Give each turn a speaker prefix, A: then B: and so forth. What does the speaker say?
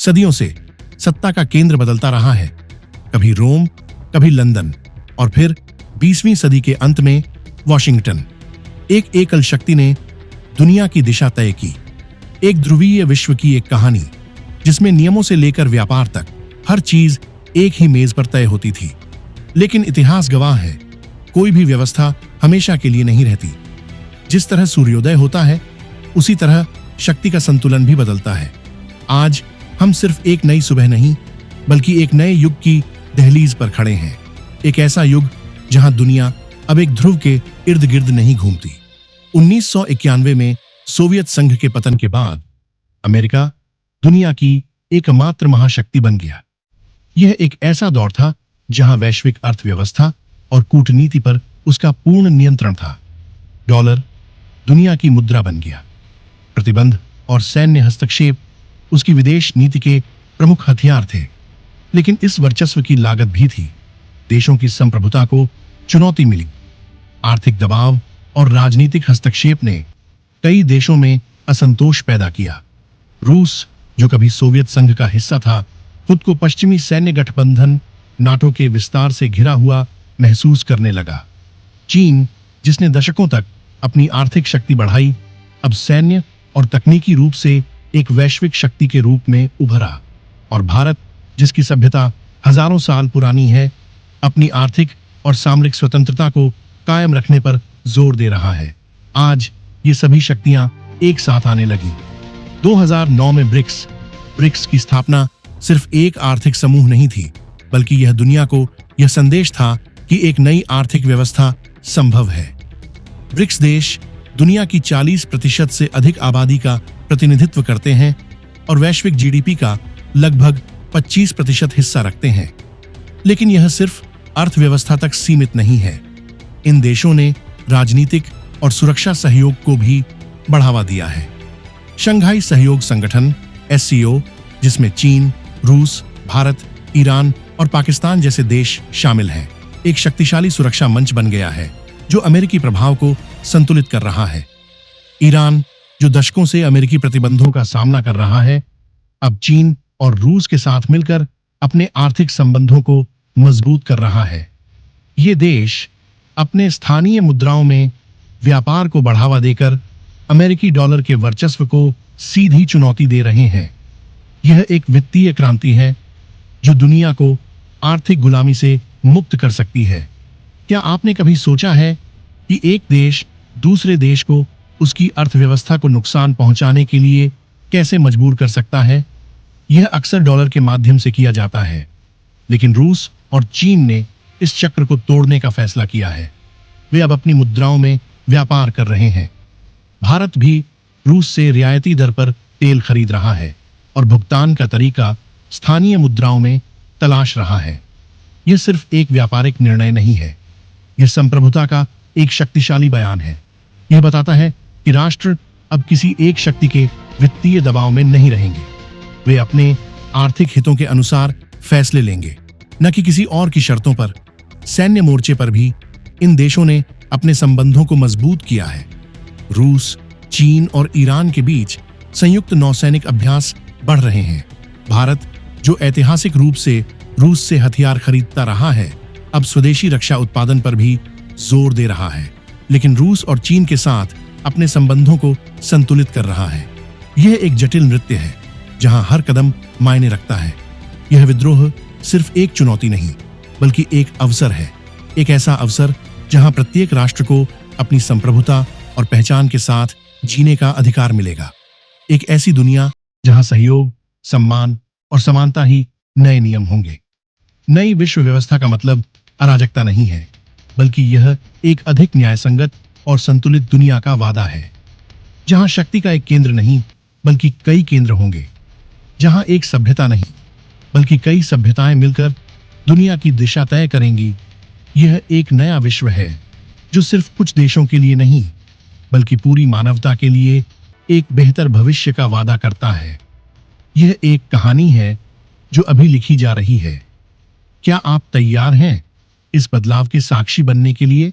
A: सदियों से सत्ता का केंद्र बदलता रहा है, कभी रोम, कभी लंदन और फिर 20वीं सदी के अंत में वॉशिंगटन। एक एकल शक्ति ने दुनिया की दिशा तय की, एक ध्रुवीय विश्व की एक कहानी जिसमें नियमों से लेकर व्यापार तक हर चीज एक ही मेज पर तय होती थी। लेकिन इतिहास गवाह है, कोई भी व्यवस्था हमेशा के लिए नहीं रहती। जिस तरह सूर्योदय होता है, उसी तरह शक्ति का संतुलन भी बदलता है। आज हम सिर्फ एक नई सुबह नहीं, बल्कि एक नए युग की दहलीज पर खड़े हैं। एक ऐसा युग जहां दुनिया अब एक ध्रुव के इर्द गिर्द नहीं घूमती। 1991 में सोवियत संघ के पतन के बाद अमेरिका दुनिया की एकमात्र महाशक्ति बन गया। यह एक ऐसा दौर था जहां वैश्विक अर्थव्यवस्था और कूटनीति पर उसका पूर्ण नियंत्रण था। डॉलर दुनिया की मुद्रा बन गया। प्रतिबंध और सैन्य हस्तक्षेप उसकी विदेश नीति के प्रमुख हथियार थे। लेकिन इस वर्चस्व की लागत भी थी। देशों की संप्रभुता को चुनौती मिली। आर्थिक दबाव और राजनीतिक हस्तक्षेप ने कई देशों में असंतोष पैदा किया। रूस, जो कभी सोवियत संघ का हिस्सा था, खुद को पश्चिमी सैन्य गठबंधन नाटो के विस्तार से घिरा हुआ महसूस करने लगा। चीन, जिसने दशकों तक अपनी आर्थिक शक्ति बढ़ाई, अब सैन्य और तकनीकी रूप से एक वैश्विक शक्ति के रूप में उभरा। और भारत, जिसकी सभ्यता हजारों साल पुरानी है, अपनी आर्थिक और सामरिक स्वतंत्रता को कायम रखने पर जोर दे रहा है। आज ये सभी शक्तियां एक साथ आने लगी। 2009 में ब्रिक्स की स्थापना सिर्फ एक आर्थिक समूह नहीं थी, बल्कि यह दुनिया को यह संदेश था कि एक नई आर्थिक व्यवस्था संभव है। ब्रिक्स देश दुनिया की 40% से अधिक आबादी का प्रतिनिधित्व करते हैं और वैश्विक जीडीपी का लगभग 25% हिस्सा रखते हैं। लेकिन यह सिर्फ अर्थव्यवस्था तक सीमित नहीं है। इन देशों ने राजनीतिक और सुरक्षा सहयोग को भी बढ़ावा दिया है। शंघाई सहयोग संगठन SCO, जिसमें चीन, रूस, भारत, ईरान और पाकिस्तान जैसे देश शामिल हैं, एक शक्तिशाली सुरक्षा मंच बन गया है जो अमेरिकी प्रभाव को संतुलित कर रहा है। ईरान, जो दशकों से अमेरिकी प्रतिबंधों का सामना कर रहा है, अब चीन और रूस के साथ मिलकर अपने आर्थिक संबंधों को मजबूत कर रहा है। ये देश अपने स्थानीय मुद्राओं में व्यापार को बढ़ावा देकर अमेरिकी डॉलर के वर्चस्व को सीधी चुनौती दे रहे हैं। यह एक वित्तीय क्रांति है जो दुनिया को आर्थिक गुलामी से मुक्त कर सकती है। क्या आपने कभी सोचा है कि एक देश दूसरे देश को उसकी अर्थव्यवस्था को नुकसान पहुंचाने के लिए कैसे मजबूर कर सकता है? यह अक्सर डॉलर के माध्यम से किया जाता है, लेकिन रूस और चीन ने इस चक्र को तोड़ने का फैसला किया है। वे अब अपनी मुद्राओं में व्यापार कर रहे हैं। भारत भी रूस से रियायती दर पर तेल खरीद रहा है और भुगतान का तरीका स्थानीय मुद्राओं में तलाश रहा है। यह सिर्फ एक व्यापारिक निर्णय नहीं है, यह संप्रभुता का एक शक्तिशाली बयान है। यह बताता है कि राष्ट्र अब किसी एक शक्ति के वित्तीय दबाव में नहीं रहेंगे। वे अपने आर्थिक हितों के अनुसार फैसले लेंगे, न कि किसी और की शर्तों पर। सैन्य मोर्चे पर भी इन देशों ने अपने संबंधों को मजबूत किया है। रूस, चीन और ईरान के बीच संयुक्त नौसैनिक अभ्यास बढ़ रहे हैं। भारत, जो ऐतिहासिक रूप से रूस से हथियार खरीदता रहा है, अब स्वदेशी रक्षा उत्पादन पर भी जोर दे रहा है। लेकिन रूस और चीन के साथ अपने संबंधों को संतुलित कर रहा है। यह एक जटिल नृत्य है जहां हर कदम मायने रखता है। यह विद्रोह सिर्फ एक चुनौती नहीं, बल्कि एक अवसर है। एक ऐसा अवसर जहां प्रत्येक राष्ट्र को अपनी संप्रभुता और पहचान के साथ जीने का अधिकार मिलेगा। एक ऐसी दुनिया जहां सहयोग, सम्मान और समानता ही नए नियम होंगे। नई विश्व व्यवस्था का मतलब अराजकता नहीं है, बल्कि यह एक अधिक न्यायसंगत और संतुलित दुनिया का वादा है, जहां शक्ति का एक केंद्र नहीं, बल्कि कई केंद्र होंगे। जहां एक सभ्यता नहीं, बल्कि कई सभ्यताएं मिलकर दुनिया की दिशा तय करेंगी। यह एक नया विश्व है जो सिर्फ कुछ देशों के लिए नहीं, बल्कि पूरी मानवता के लिए एक बेहतर भविष्य का वादा करता है। यह एक कहानी है जो अभी लिखी जा रही है। क्या आप तैयार हैं इस बदलाव के साक्षी बनने के लिए?